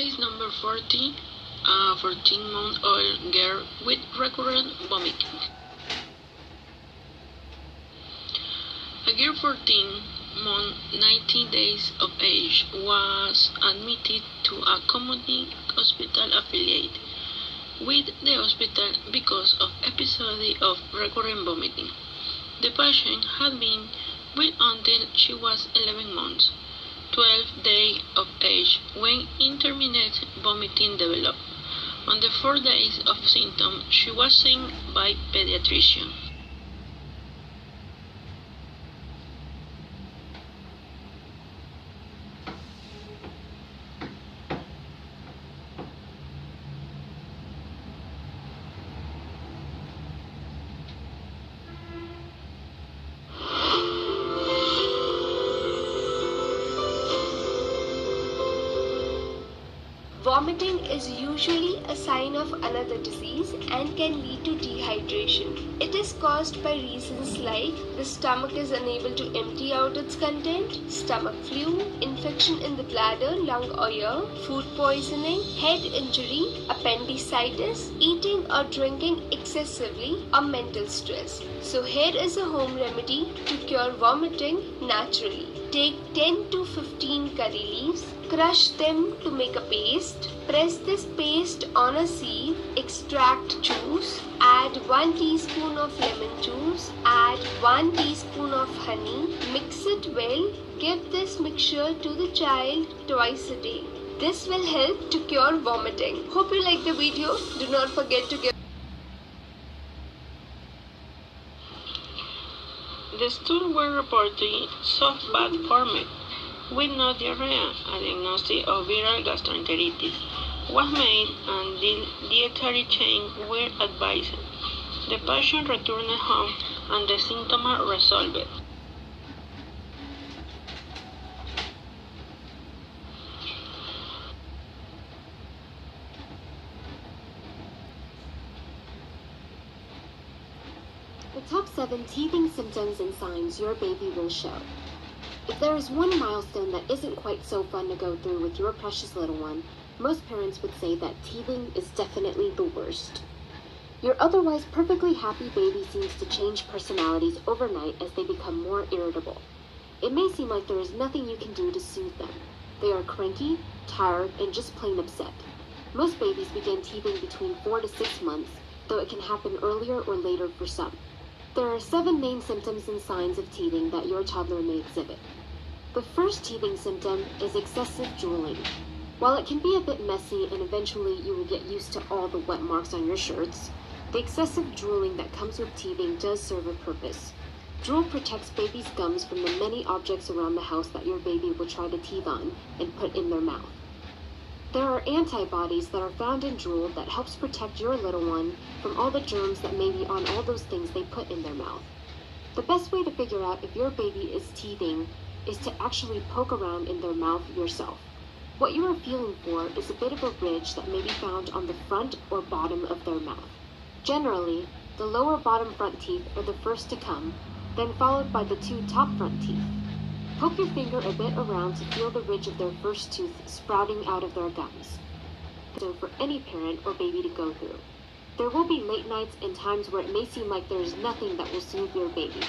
Case number 40, a 14-month-old girl with recurrent vomiting. A girl 14 months, 90 days of age was admitted to a community hospital affiliated with the hospital because of episode of recurrent vomiting. The patient had been with until she was 11 months. 12 days of age when intermittent vomiting developed. On the 4 days of symptoms, she was seen by pediatrician. Vomiting is usually a sign of another disease and can lead to dehydration. It is caused by reasons like the stomach is unable to empty out its content, stomach flu, infection in the bladder, lung or ear, food poisoning, head injury, appendicitis, eating or drinking excessively, or mental stress. So here is a home remedy to cure vomiting naturally. Take 10 to 15 curry leaves, crush them to make a paste. Press this paste on a sieve, extract juice, add 1 teaspoon of lemon juice, add 1 teaspoon of honey, mix it well. Give this mixture to the child twice a day. This will help to cure vomiting. Hope you like the video. Do not forget to give. The stools were reported soft but formed, with no diarrhea. A diagnosis of viral gastroenteritis was made and the dietary change were advised. The patient returned home and the symptoms resolved. The top 7 teething symptoms and signs your baby will show. If there is one milestone that isn't quite so fun to go through with your precious little one, most parents would say that teething is definitely the worst. Your otherwise perfectly happy baby seems to change personalities overnight as they become more irritable. It may seem like there is nothing you can do to soothe them. They are cranky, tired, and just plain upset. Most babies begin teething between 4 to 6 months, though it can happen earlier or later for some. There are 7 main symptoms and signs of teething that your toddler may exhibit. The first teething symptom is excessive drooling. While it can be a bit messy and eventually you will get used to all the wet marks on your shirts, the excessive drooling that comes with teething does serve a purpose. Drool protects baby's gums from the many objects around the house that your baby will try to teeth on and put in their mouth. There are antibodies that are found in drool that helps protect your little one from all the germs that may be on all those things they put in their mouth. The best way to figure out if your baby is teething is to actually poke around in their mouth yourself. What you are feeling for is a bit of a ridge that may be found on the front or bottom of their mouth. Generally, the lower bottom front teeth are the first to come, then followed by the 2 top front teeth. Poke your finger a bit around to feel the ridge of their first tooth sprouting out of their gums. So for any parent or baby to go through. There will be late nights and times where it may seem like there is nothing that will soothe your baby.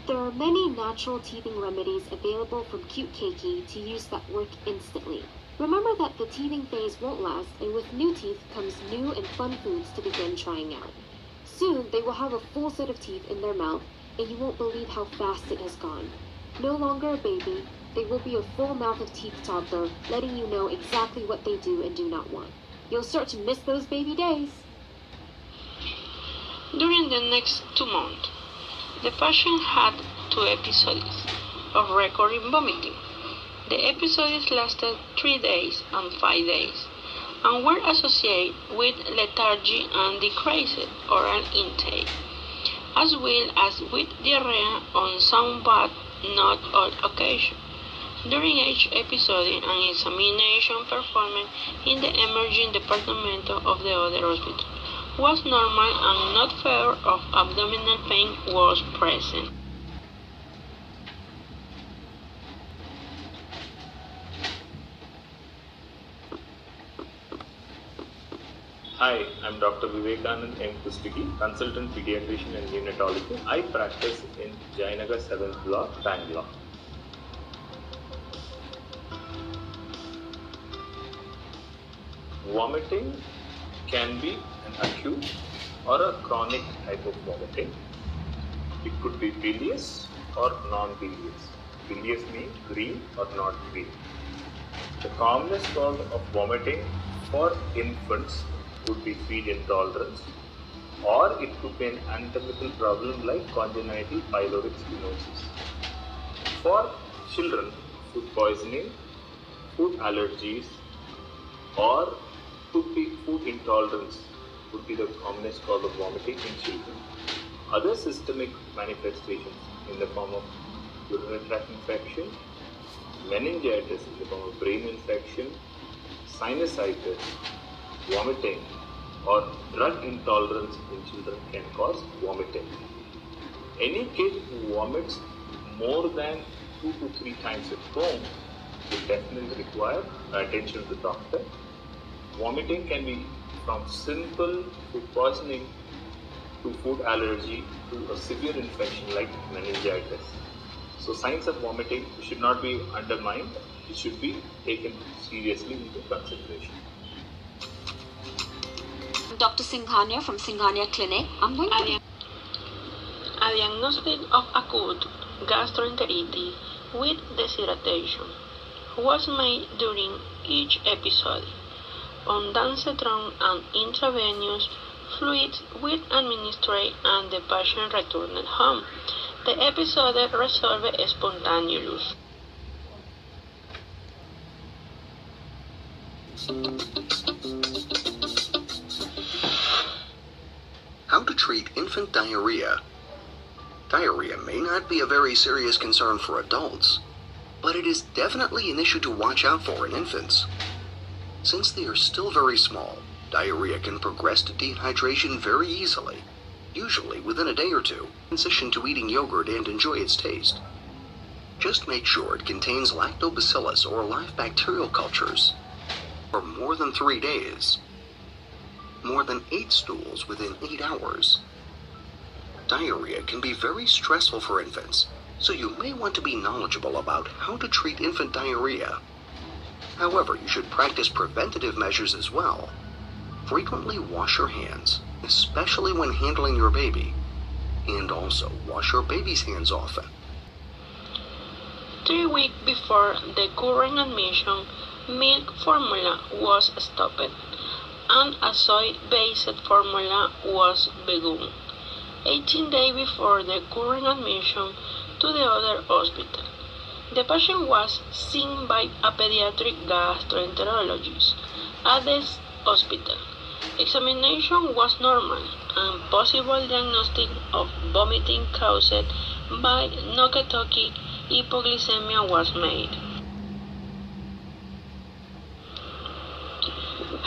There are many natural teething remedies available from Cute Cakey to use that work instantly. Remember that the teething phase won't last, and with new teeth comes new and fun foods to begin trying out. Soon they will have a full set of teeth in their mouth, and you won't believe how fast it has gone. No longer a baby, they will be a full mouth of teeth toddler, letting you know exactly what they do and do not want. You'll start to miss those baby days. During the next 2 months, the patient had 2 episodes of recurrent vomiting. The episodes lasted 3 days and 5 days and were associated with lethargy and decreased oral intake, as well as with diarrhea on some but not all occasions. During each episode, an examination performed in the emerging department of the other hospital was normal and no fear of abdominal pain was present. Hi, I'm Dr. Vivekanand M. Kustiki, consultant pediatrician and neonatologist. I practice in Jayanagar 7th block, Bangalore. Vomiting can be an acute or a chronic type of vomiting. It could be bilious or non-bilious. Bilious means green or not green. The commonest cause of vomiting for infants would be feed intolerance, or it could be an anatomical problem like congenital pyloric stenosis. For children, food poisoning, food allergies, or could be food intolerance would be the commonest cause of vomiting in children. Other systemic manifestations in the form of urinary tract infection, meningitis in the form of brain infection, sinusitis, vomiting, or drug intolerance in children can cause vomiting. Any kid who vomits more than 2 to 3 times at home will definitely require attention to the doctor. Vomiting can be from simple food poisoning to food allergy to a severe infection like meningitis. So signs of vomiting should not be undermined. It should be taken seriously into consideration. Dr. Singhania from Singhania Clinic. A diagnostic of acute gastroenteritis with deshydration was made during each episode. Ondansetron and intravenous fluids were administered and the patient returned home. The episode resolved spontaneously. How to treat infant diarrhea. Diarrhea may not be a very serious concern for adults, but it is definitely an issue to watch out for in infants. Since they are still very small, diarrhea can progress to dehydration very easily, usually within a day or two. Transition to eating yogurt and enjoy its taste. Just make sure it contains lactobacillus or live bacterial cultures for more than 3 days. More than 8 stools within 8 hours. Diarrhea can be very stressful for infants, so you may want to be knowledgeable about how to treat infant diarrhea. However, you should practice preventative measures as well. Frequently wash your hands, especially when handling your baby, and also wash your baby's hands often. 3 weeks before the current admission, milk formula was stopped, and a soy-based formula was begun. 18 days before the current admission to the other hospital, the patient was seen by a pediatric gastroenterologist at the hospital. Examination was normal, and possible diagnostic of vomiting caused by Nosocomial hypoglycemia was made.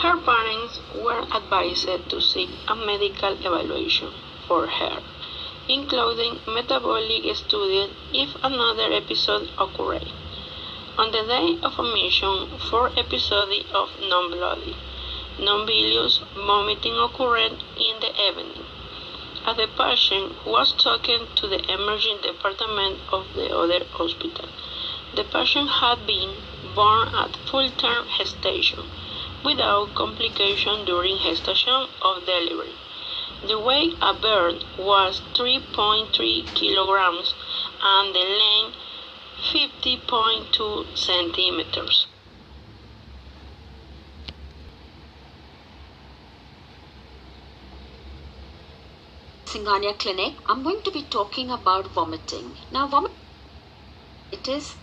Her parents were advised to seek a medical evaluation for her, including metabolic studies if another episode occurred. On the day of admission, 4 episodes of non-bloody, non-bilious vomiting occurred in the evening. As the patient was taken to the emergency department of the other hospital, the patient had been born at full-term gestation without complication during gestation of delivery. The weight at birth was 3.3 kilograms and the length 50.2 centimeters. Singhania Clinic. I'm going to be talking about vomiting. Now,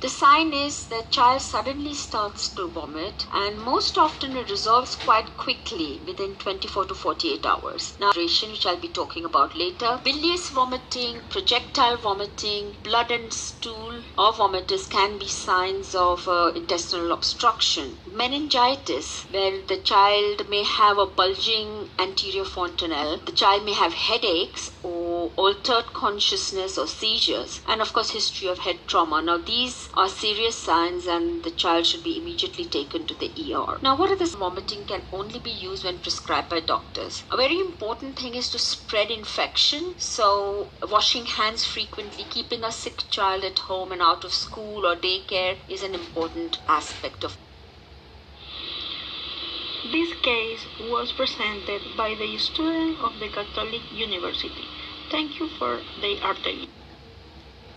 the sign is that child suddenly starts to vomit, and most often it resolves quite quickly within 24 to 48 hours. Now, which I'll be talking about later. Bilious vomiting, projectile vomiting, blood and stool or vomitus can be signs of intestinal obstruction. Meningitis, where the child may have a bulging anterior fontanelle, the child may have headaches or altered consciousness or seizures, and of course history of head trauma. Now these are serious signs and the child should be immediately taken to the ER. Now what are the vomiting can only be used when prescribed by doctors. A very important thing is to spread infection, so washing hands frequently, keeping a sick child at home and out of school or daycare is an important aspect of. This case was presented by the student of the Catholic University. Thank you for the article.